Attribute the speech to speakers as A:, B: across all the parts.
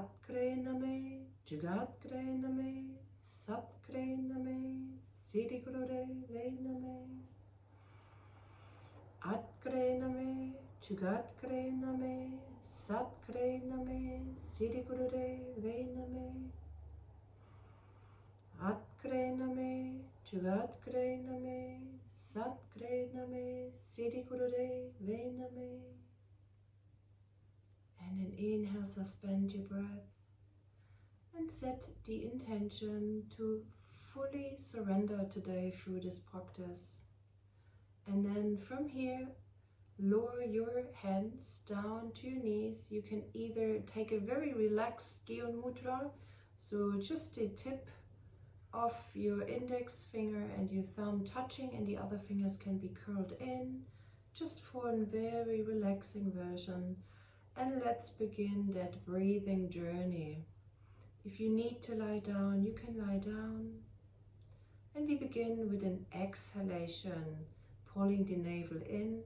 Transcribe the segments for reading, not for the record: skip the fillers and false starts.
A: Atkre Name, Jugatkre Name, Satkre Name, Siddhigurure Name. Atkre Name, Jugatkre Name, Satkre Name, Siddhigurure Name. Atkre Name, Jugatkre Name, Satkre Name, Siddhigurure Name. And then inhale, suspend your breath and set the intention to fully surrender today through this practice. And then from here, lower your hands down to your knees. You can either take a very relaxed Gyan Mudra, so just the tip of your index finger and your thumb touching, and the other fingers can be curled in, just for a very relaxing version. And let's begin that breathing journey. If you need to lie down, you can lie down. And we begin with an exhalation, pulling the navel in.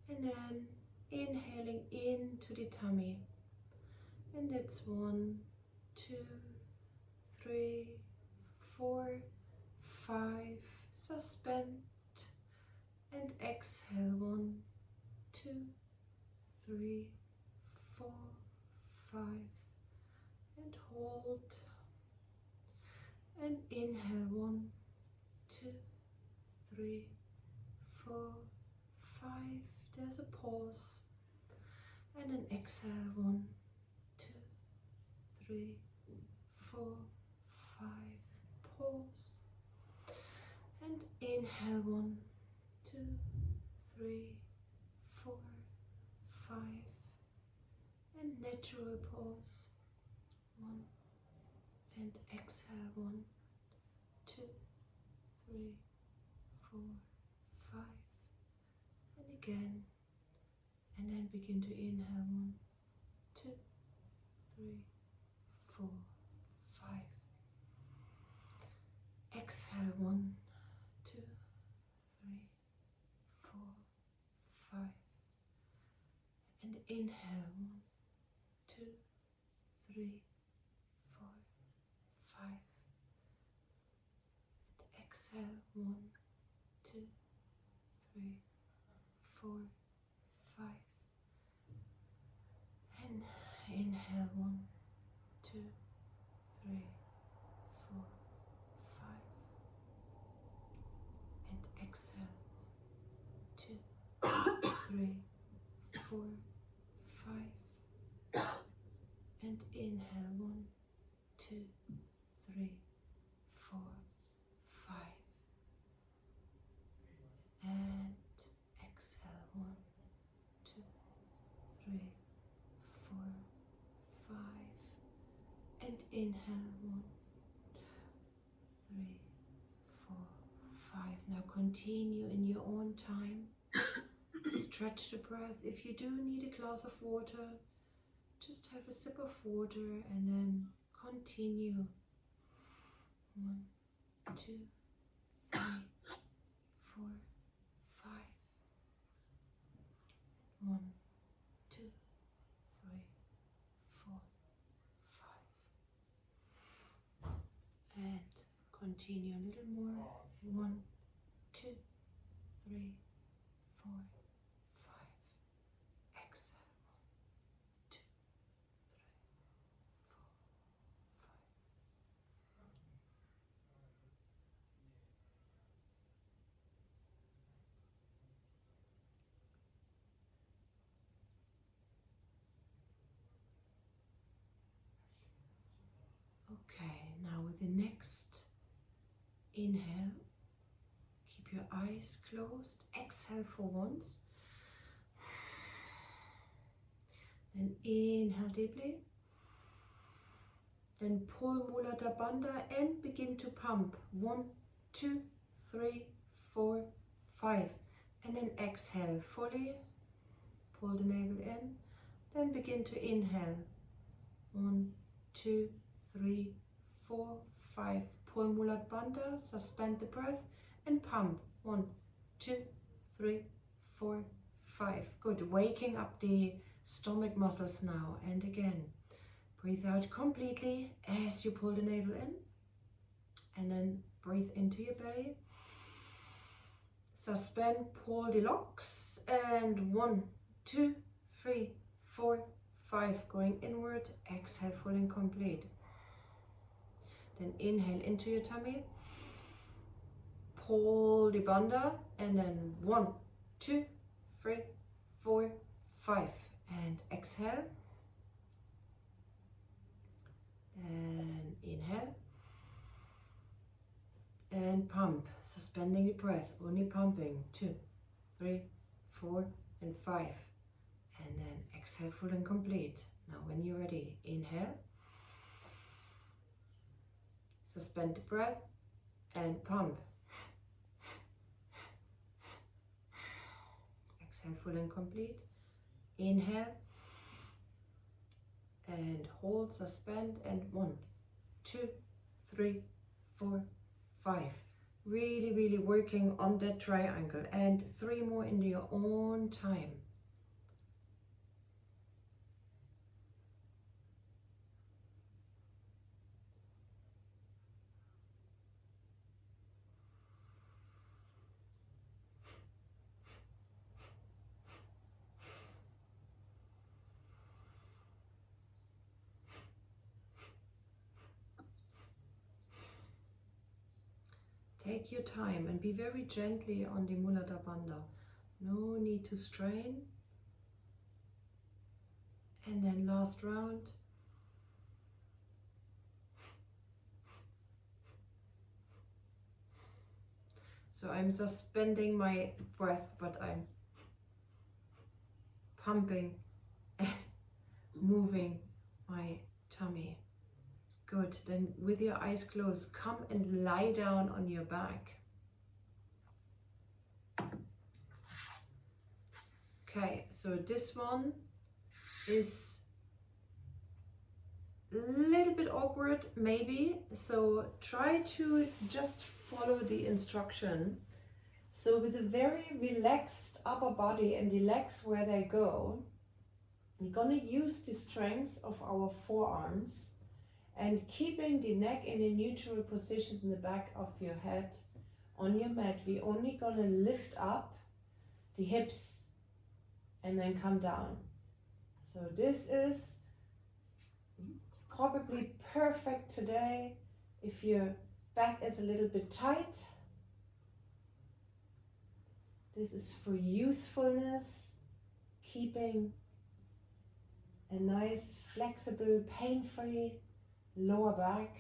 A: And then inhaling into the tummy. And that's 1, 2, 3, 4, 5. Suspend. And exhale 1, 2, 3, 4, 5. And hold. And inhale 1, 2, 3, 4, 5. There's a pause. And then exhale 1, 2, 3, 4, 5. Pause. And inhale 1, 2, 3, 4, 5. And natural pause. 1. And exhale 1, 2, 3, 4, 5. And again. And then begin to inhale 1, 2, 3, 4, 5. Exhale 1, 2, 3, 4, 5. And inhale 1, 2, 3, 4, 5. And exhale 1, 2, 3, 4, 5. And inhale 1, 2, 3, 4, 5. And exhale 2, 3, 4, 5. And inhale 1, 2, 3, 4, 5. And exhale 1, 2, 3, 4, 5. And inhale 1, 3, 4, 5. Now continue in your own time. Stretch the breath. If you do need a glass of water, just have a sip of water and then continue. 1, 2, 3, 4, 5. 1, 2, 3, 4, 5. And continue a little more. 1, 2, 3, 4, 5. Exhale. 1, 2, 3, 4, 5. Okay, now with the next inhale, keep your eyes closed. Exhale for once. Then inhale deeply. Then pull Mulata Bandha and begin to pump. 1, 2, 3, 4, 5. And then exhale fully. Pull the navel in. Then begin to inhale. 1, 2, 3, 4, 5. Pull Mulata Bandha. Suspend the breath and pump. 1, 2, 3, 4, 5. Good. Waking up the stomach muscles now. And again, breathe out completely as you pull the navel in. And then breathe into your belly. Suspend, pull the locks. And 1, 2, 3, 4, 5. Going inward. Exhale, full and complete. Then inhale into your tummy. Pull the bandha. And then 1, 2, 3, 4, 5. And exhale. And inhale. And pump, suspending the breath, only pumping. 2, 3, 4, and 5. And then exhale, full and complete. Now when you're ready, inhale. Suspend the breath and pump. Exhale, full and complete. Inhale. And hold, suspend, and 1, 2, 3, 4, 5. Really, really working on that triangle. And 3 more in your own time. Take your time and be very gently on the Muladhara Bandha. No need to strain. And then last round. So I'm suspending my breath, but I'm pumping and moving my tummy. Good, then with your eyes closed, come and lie down on your back. Okay, so this one is a little bit awkward maybe, so try to just follow the instruction. So with a very relaxed upper body and the legs where they go, we're gonna use the strength of our forearms and keeping the neck in a neutral position in the back of your head on your mat. We're only gonna lift up the hips and then come down. So this is probably perfect today if your back is a little bit tight. This is for youthfulness, keeping a nice, flexible, pain-free lower back.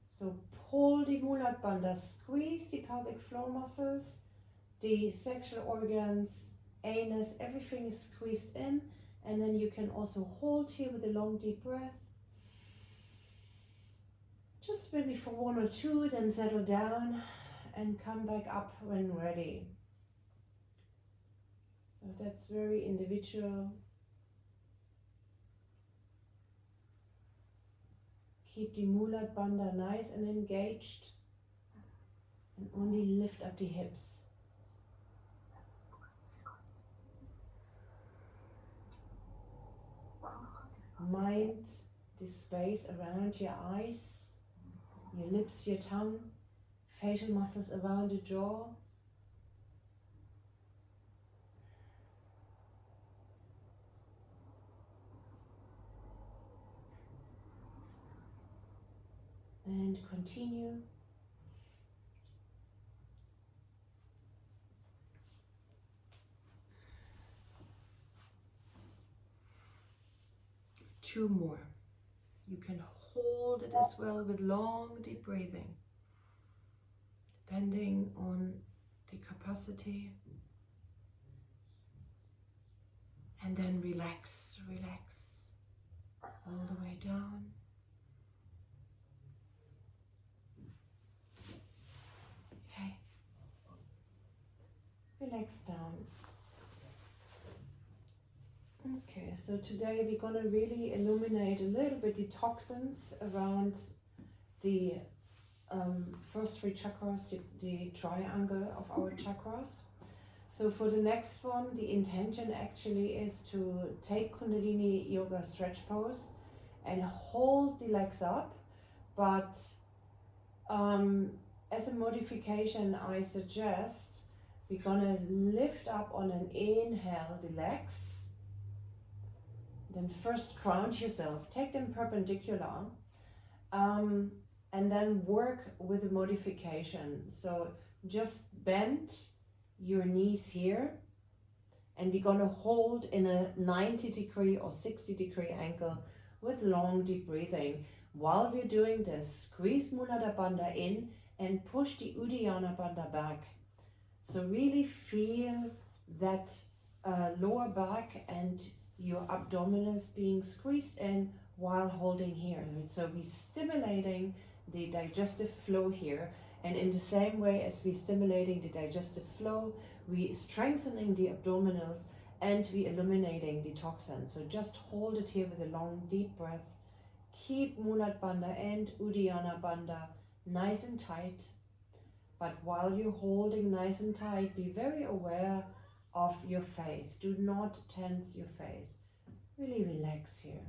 A: So pull the Muladhara Bandha, squeeze the pelvic floor muscles, the sexual organs, anus, everything is squeezed in, and then you can also hold here with a long deep breath. Just maybe for 1 or 2, then settle down and come back up when ready. So that's very individual. Keep the Muladhara Bandha nice and engaged and only lift up the hips. Mind the space around your eyes, your lips, your tongue, facial muscles around the jaw. And continue. Two more. You can hold it as well with long deep breathing, depending on the capacity. And then relax, relax all the way down. Okay. Relax down. Okay, so today we're going to really illuminate a little bit the toxins around the first 3 chakras, the triangle of our chakras. So for the next one, the intention actually is to take Kundalini Yoga stretch pose and hold the legs up, but as a modification, I suggest we're gonna lift up on an inhale the legs. Then first ground yourself, take them perpendicular, and then work with the modification. So just bend your knees here, and we're gonna hold in a 90-degree or 60-degree angle with long deep breathing. While we're doing this, squeeze Muladhara Bandha in and push the Uddiyana Bandha back. So really feel that lower back and your abdominals being squeezed in while holding here. So we're stimulating the digestive flow here, and in the same way as we're stimulating the digestive flow, we're strengthening the abdominals and we're eliminating the toxins. So just hold it here with a long deep breath. Keep Muladhara Bandha and Uddiyana Bandha nice and tight, but while you're holding nice and tight, be very aware of your face. Do not tense your face. Really relax here.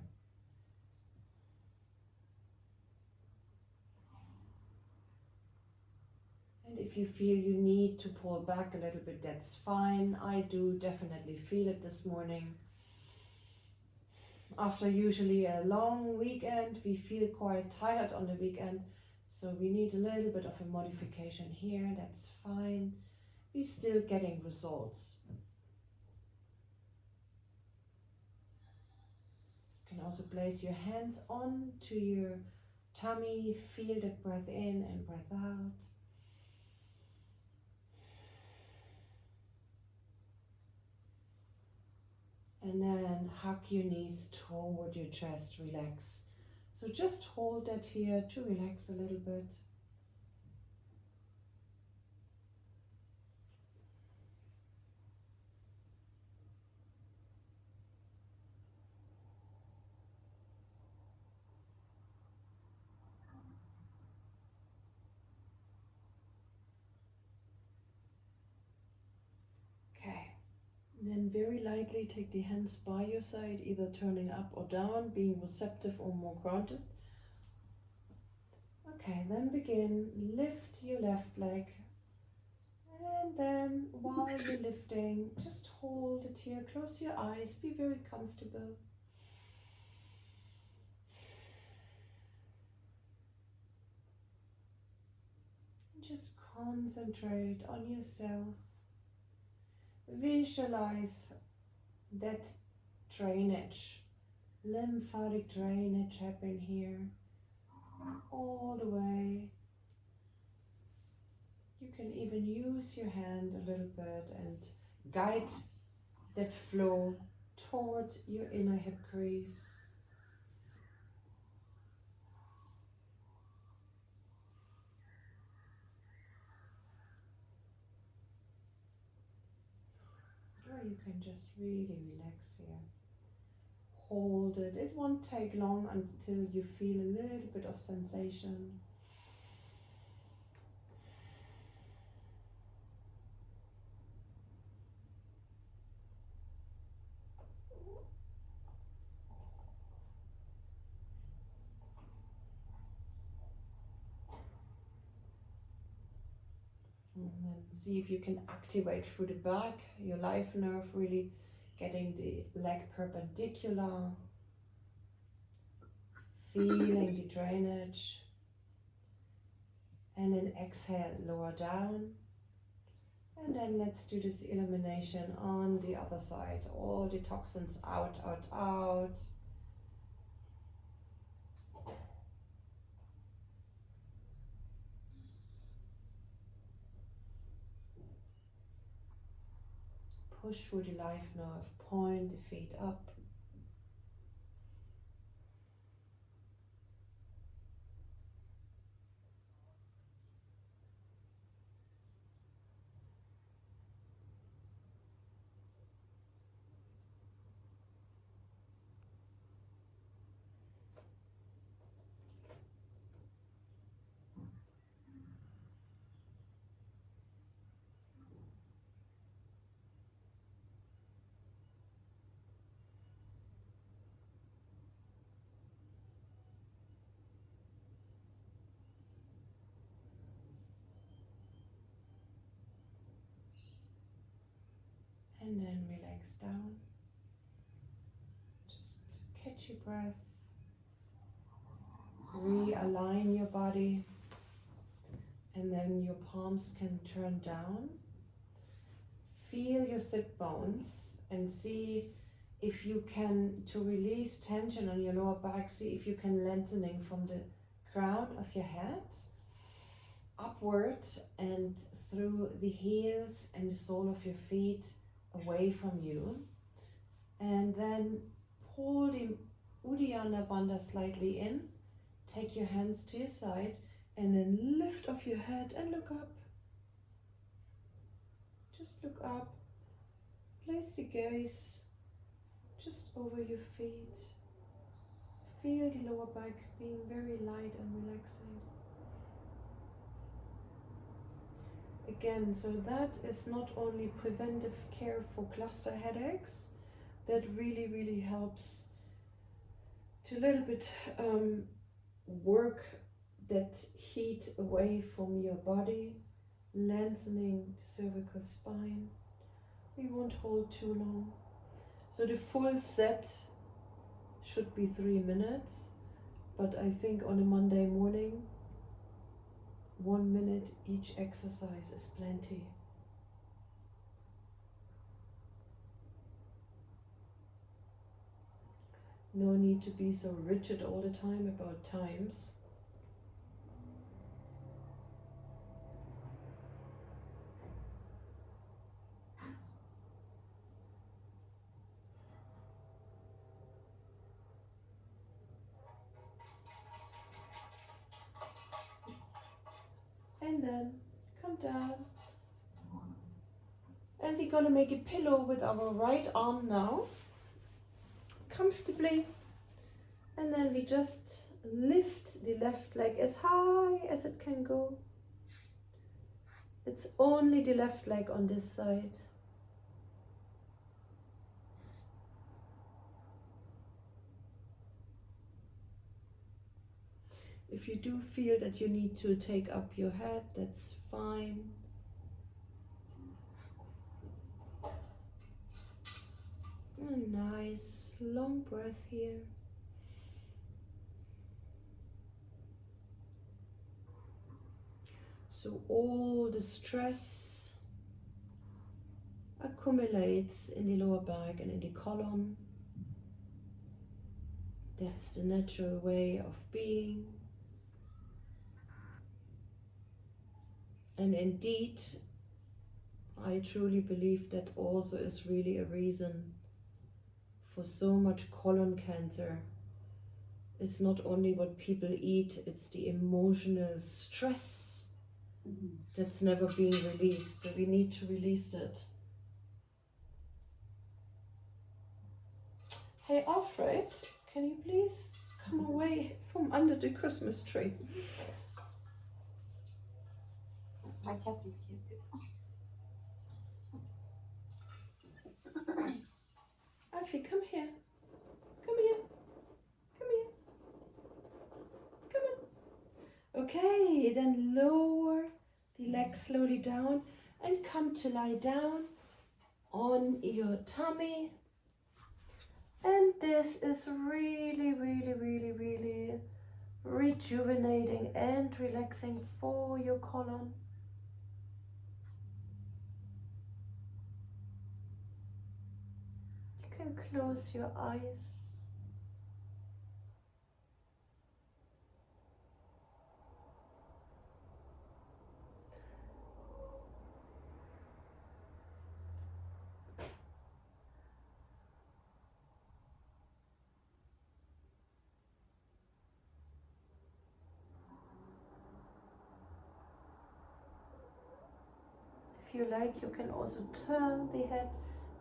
A: And if you feel you need to pull back a little bit, that's fine. I do definitely feel it this morning. After usually a long weekend, we feel quite tired on the weekend, so we need a little bit of a modification here. That's fine. We're still getting results. You can also place your hands onto your tummy, feel the breath in and breath out. And then hug your knees toward your chest, relax. So just hold that here to relax a little bit. Okay. And then very lightly take the hands by your side, either turning up or down, being receptive or more grounded. Okay, then begin. Lift your left leg. And then while you're lifting, just hold it here. Close your eyes. Be very comfortable. Just concentrate on yourself. Visualize that drainage, lymphatic drainage happen here, all the way. You can even use your hand a little bit and guide that flow toward your inner hip crease. Or you can just really relax here. Hold it. It won't take long until you feel a little bit of sensation. And then see if you can activate through the back, your life nerve, really getting the leg perpendicular, feeling the drainage, and then exhale, lower down. And then let's do this elimination on the other side. All the toxins out, out, out. Push through the life nerve, point the feet up. And then relax down. Just catch your breath. Realign your body. And then your palms can turn down. Feel your sit bones and see if you can, to release tension on your lower back, see if you can lengthening from the crown of your head upward and through the heels and the sole of your feet away from you. And then pull the Uddiyana Bandha slightly in. Take your hands to your side and then lift off your head and look up. Just look up. Place the gaze just over your feet. Feel the lower back being very light and relaxing. Again, so that is not only preventive care for cluster headaches, that really helps to a little bit work that heat away from your body, lengthening the cervical spine. We won't hold too long. So the full set should be 3 minutes, but I think on a Monday morning, 1 minute each exercise is plenty. No need to be so rigid all the time about times. And then come down. And we're gonna make a pillow with our right arm now, comfortably. And then we just lift the left leg as high as it can go. It's only the left leg on this side. If you do feel that you need to take up your head, that's fine. A nice long breath here. So all the stress accumulates in the lower back and in the colon. That's the natural way of being. And indeed, I truly believe that also is really a reason for so much colon cancer. It's not only what people eat, it's the emotional stress that's never being released. So we need to release that. Hey Alfred, can you please come away from under the Christmas tree?
B: My cat is here too.
A: Alfie, come here. Come here. Come here. Come on. Okay, then lower the legs slowly down and come to lie down on your tummy. And this is really rejuvenating and relaxing for your colon. You can close your eyes. If you like, you can also turn the head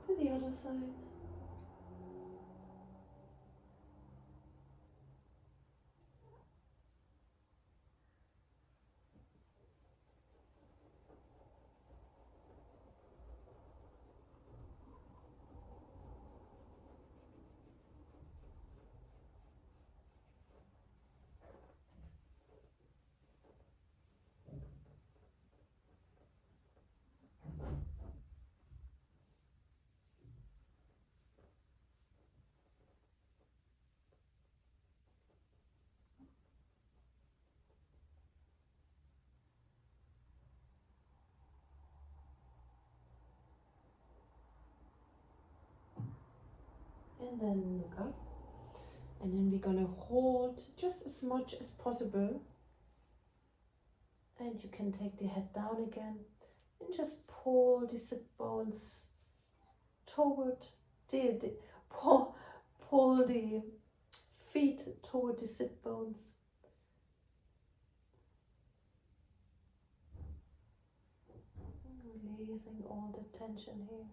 A: to the other side. And then look up. And then we're gonna hold just as much as possible. And you can take the head down again and just pull the sit bones toward pull the feet toward the sit bones. Releasing all the tension here.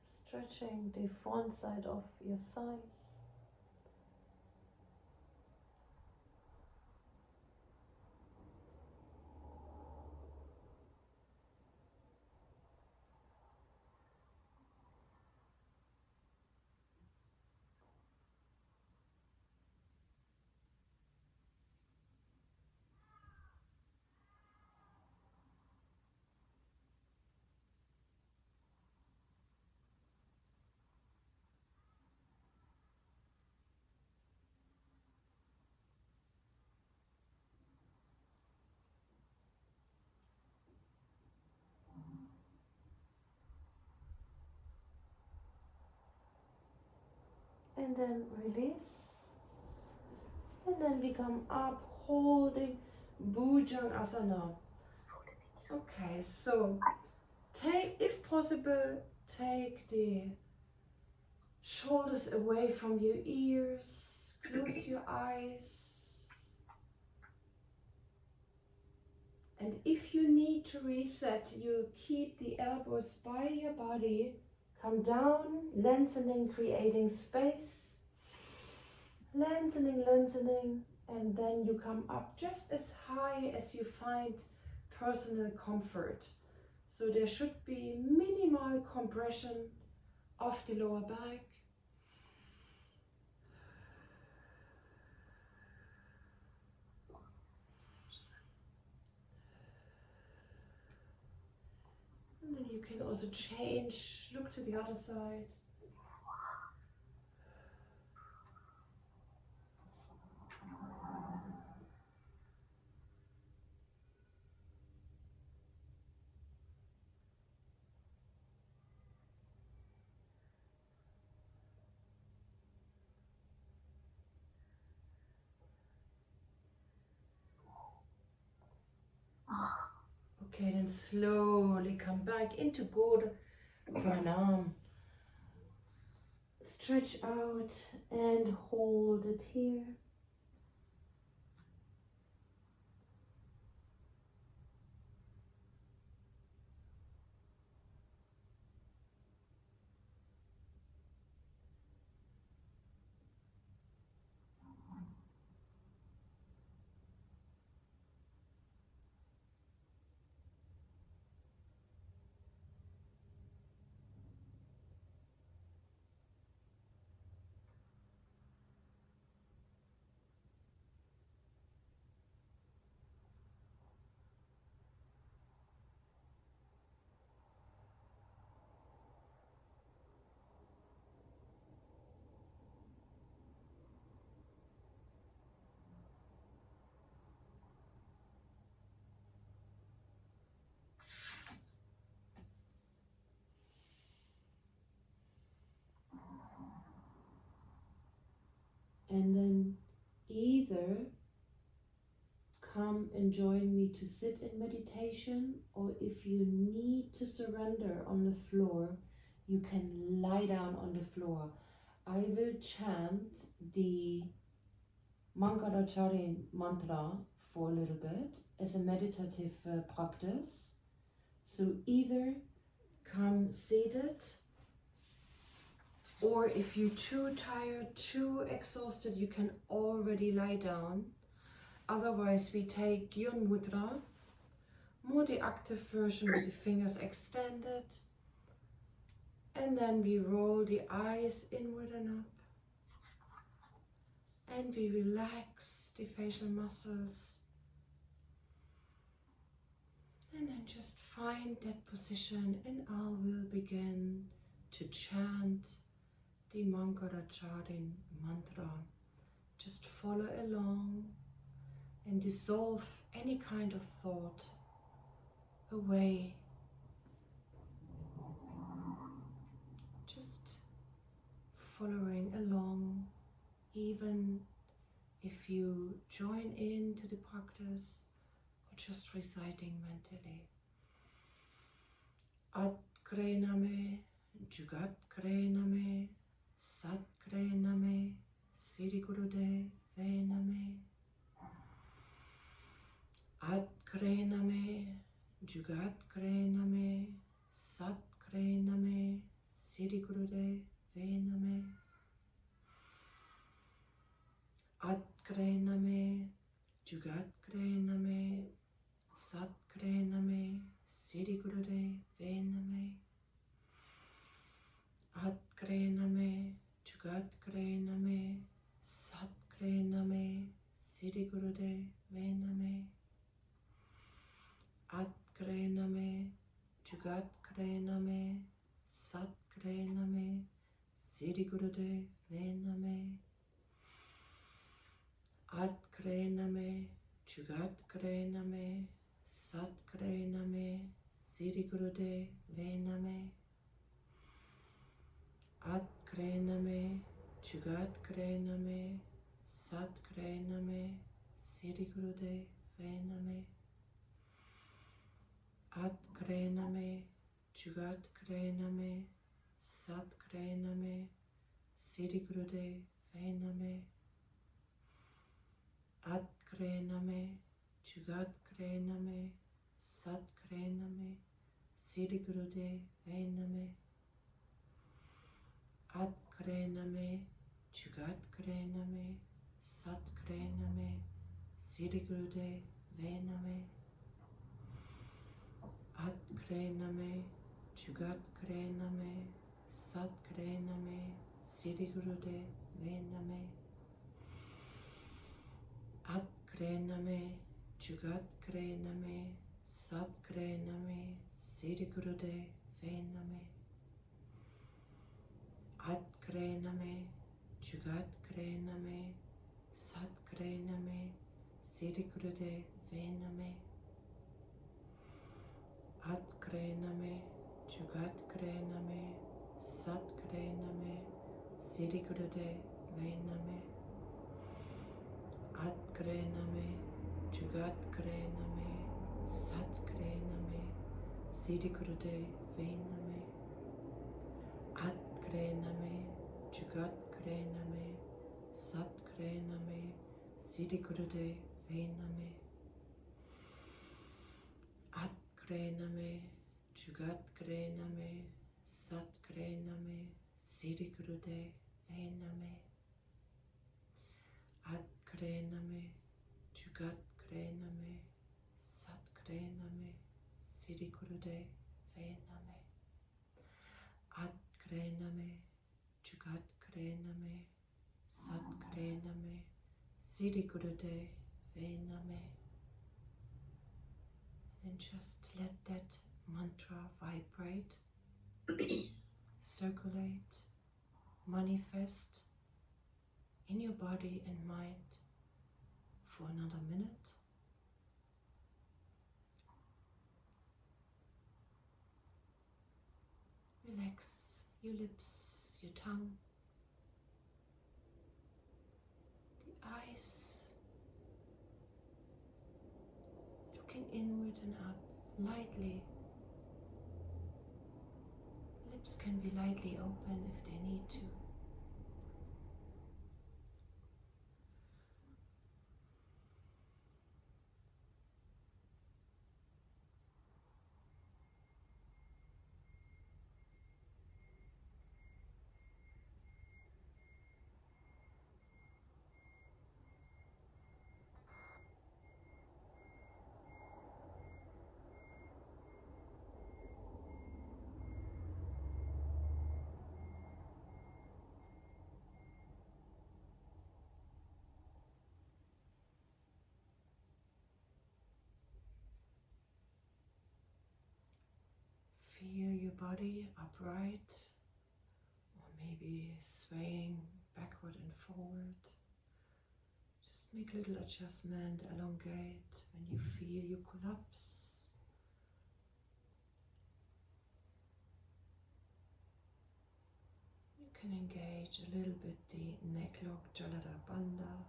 A: Stretching the front side of your thighs. And then release. And then we come up holding Bhujangasana. Okay, so take, if possible, take the shoulders away from your ears. Close your eyes. And if you need to reset, you keep the elbows by your body. Come down, lengthening, creating space. Lengthening, lengthening, and then you come up just as high as you find personal comfort. So there should be minimal compression of the lower back. And then you can also change, look to the other side. Okay, then slowly come back into Guru Pranam. Stretch out and hold it here. And then either come and join me to sit in meditation, or if you need to surrender on the floor, you can lie down on the floor. I will chant the Mangalacharya mantra for a little bit as a meditative practice. So either come seated, or if you're too tired, too exhausted, you can already lie down. Otherwise, we take Gyan Mudra, more the active version with the fingers extended. And then we roll the eyes inward and up. And we relax the facial muscles. And then just find that position, and I will begin to chant the Mangalacharya mantra. Just follow along and dissolve any kind of thought away. Just following along, even if you join into the practice or just reciting mentally. At Krename, Jugat Krename, Sat Krename, Siri Gurudev Vename. At Krename, Jugat Krename, Sat Krename, Siri Gurudev Vename. At Krename, Jugat Krename, Sat Krename, Siri Gurudev Vename. At Krename, Jugat Krename, Sat Krename, Siri Gurudev Vename. At Krename, Jugat Krename, Sat Krename, Siri Gurudev Vename. At Krename, Jugat Krename, Sat Krename, Siri Gurudev Vename. At Krename, Jugat Krename, Sat Krename, Siri Gurudev Vename. At Krename, Jugat Krename, Sat Krename, Siri Gurudev Vename. At Krename, Jugat Krename, Sat Krename, Siri Gurudev Vename. At Krename, Jugat Krename, Sat Krename, Siri Gurudev Vename. At Krename, Jugat Krename, Sat Krename, Siri Gurudev Vename. At Krename, Jugat Krename, Sat Krename, Siri Gurudev Vename. At Krename, Jugat Krename, Sat Krename, Siri Gurudev Vename. At Krename, Jugat Krename, Sat Krename, Siri Gurudev Vename. At Krename, Jugat Krename, Sat Krename, Siri Gurudev Vename. At Krename, Jugat Krename, Sat Krename, Siri Gurudev Vename. At Krename, Jugat Krename, Sat Krename, Siri Gurudev Vename. At Krename, Jugat Krename, Sat Krename, Siri Gurudev Vename. At Krename, Jugat Krename, Sat Krename, Siri Gurudev Vename. And just let that mantra vibrate, circulate, manifest in your body and mind for another minute. Relax your lips, your tongue, the eyes, looking inward and up, lightly. Lips can be lightly open if they need to. Feel your body upright, or maybe swaying backward and forward. Just make a little adjustment, elongate when you feel you collapse, can engage a little bit the neck lock, Jalada Bandha.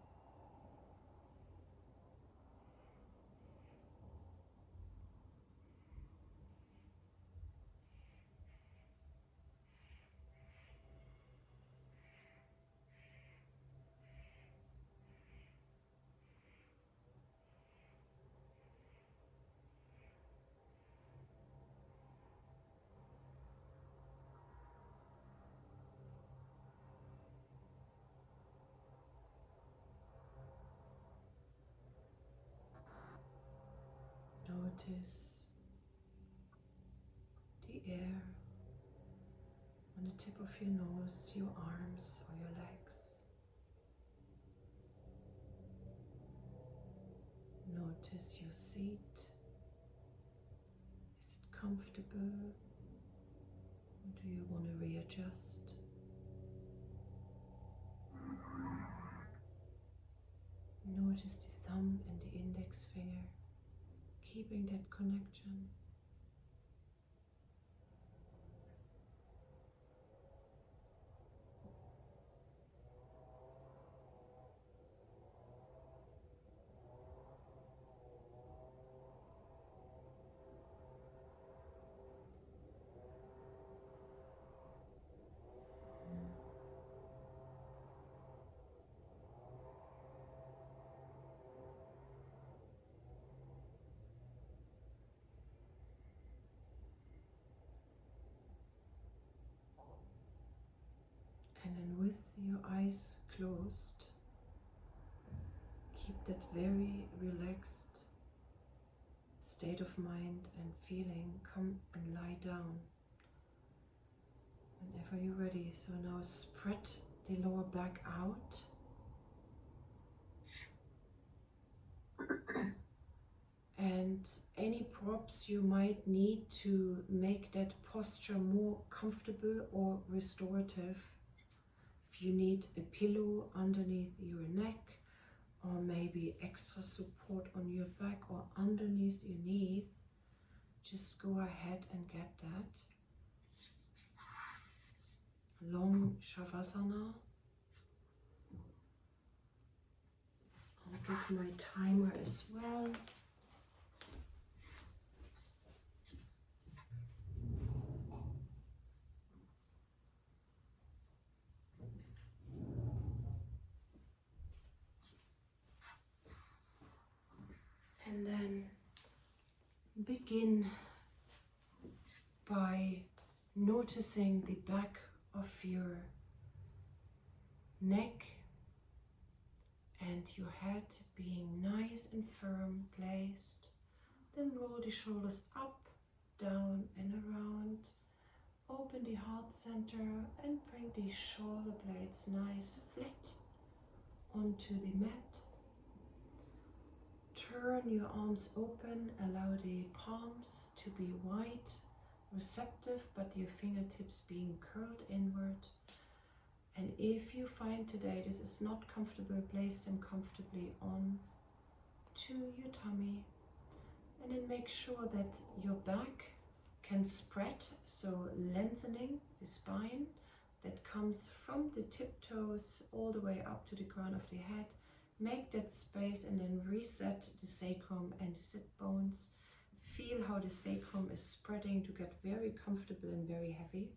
A: Notice the air on the tip of your nose, your arms or your legs. Notice your seat. Is it comfortable? Or do you want to readjust? Notice the thumb and the index finger, keeping that connection. And then with your eyes closed, keep that very relaxed state of mind and feeling. Come and lie down whenever you're ready. So now spread the lower back out. And any props you might need to make that posture more comfortable or restorative. If you need a pillow underneath your neck, or maybe extra support on your back or underneath your knees, just go ahead and get that. Long Shavasana. I'll get my timer as well. And then begin by noticing the back of your neck and your head being nice and firm placed. Then roll the shoulders up, down and around. Open the heart center and bring the shoulder blades nice flat onto the mat. Turn your arms open, allow the palms to be wide, receptive, but your fingertips being curled inward. And if you find today this is not comfortable, place them comfortably on to your tummy. And then make sure that your back can spread, so lengthening the spine that comes from the tiptoes all the way up to the crown of the head. Make that space and then reset the sacrum and the sit bones. Feel how the sacrum is spreading to get very comfortable and very heavy.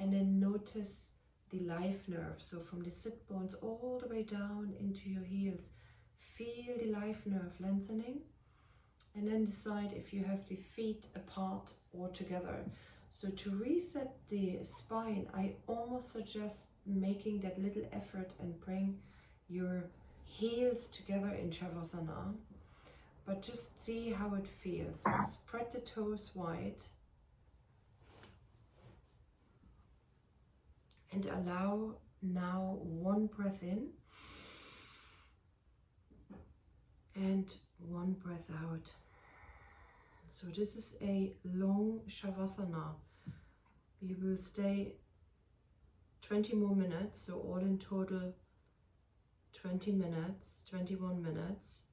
A: And then notice the life nerve, so from the sit bones all the way down into your heels. Feel the life nerve lengthening. And then decide if you have the feet apart or together. So to reset the spine, I almost suggest making that little effort and bring your heels together in Shavasana. But just see how it feels. Spread the toes wide. And allow now one breath in. And one breath out. So this is a long Shavasana. We will stay 20 more minutes, so all in total 20 minutes, 21 minutes.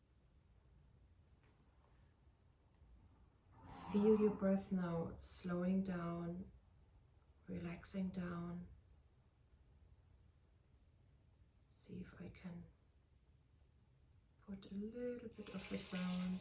A: Feel your breath now slowing down, relaxing down. see if I can put a little bit of a sound.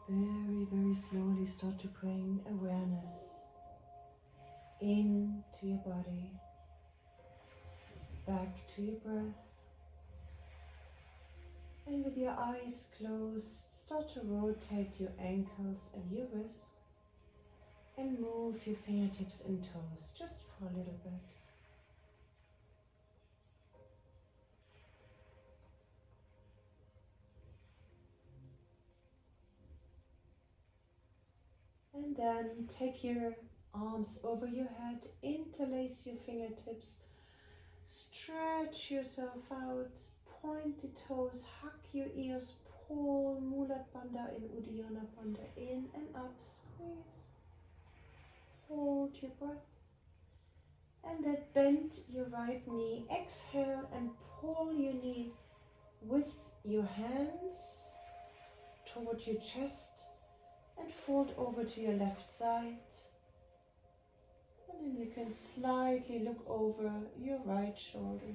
A: Very, very slowly start to bring awareness into your body, back to your breath. And with your eyes closed, start to rotate your ankles and your wrists and move your fingertips and toes just for a little bit. And then take your arms over your head, interlace your fingertips, stretch yourself out, point the toes, hug your ears, pull Mulat Bandha and Uddiyana Bandha in and up, squeeze, hold your breath, and then bend your right knee, exhale and pull your knee with your hands toward your chest and fold over to your left side. And then you can slightly look over your right shoulder.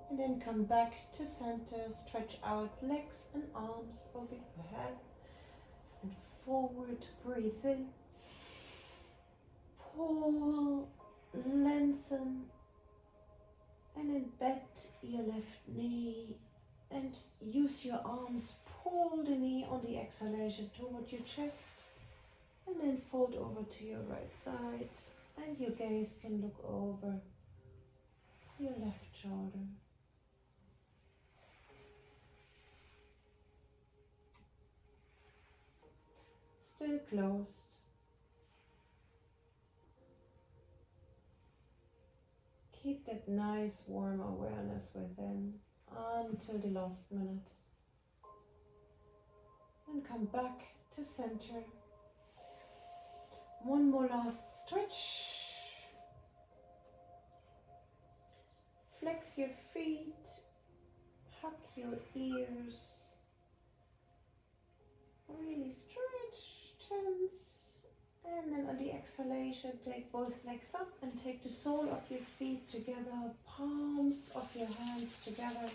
A: And then come back to center, stretch out legs and arms over your head and forward, breathe in, pull, lengthen, and then bend your left knee and use your arms, pull the knee on the exhalation toward your chest and then fold over to your right side and your gaze can look over your left shoulder. Still closed. Keep that nice warm awareness within until the last minute. And come back to center. One more last stretch. Flex your feet, hug your ears. Really stretch, tense. And then on the exhalation, take both legs up and take the sole of your feet together, palms of your hands together.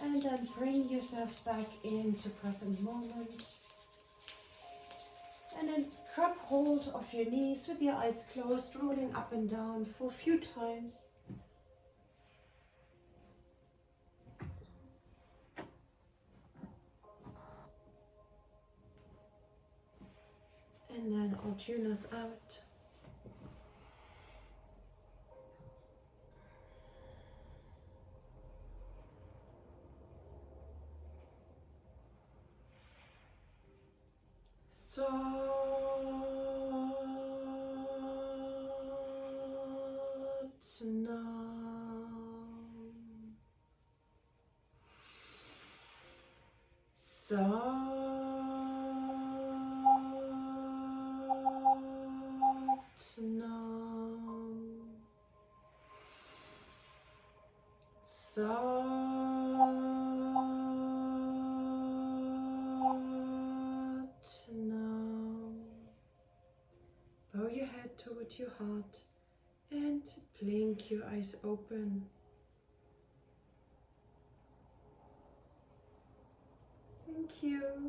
A: And then bring yourself back into present moment. And then grab hold of your knees with your eyes closed, rolling up and down for a few times. And then I'll tune us out. Bow your head toward your heart and blink your eyes open. Thank you.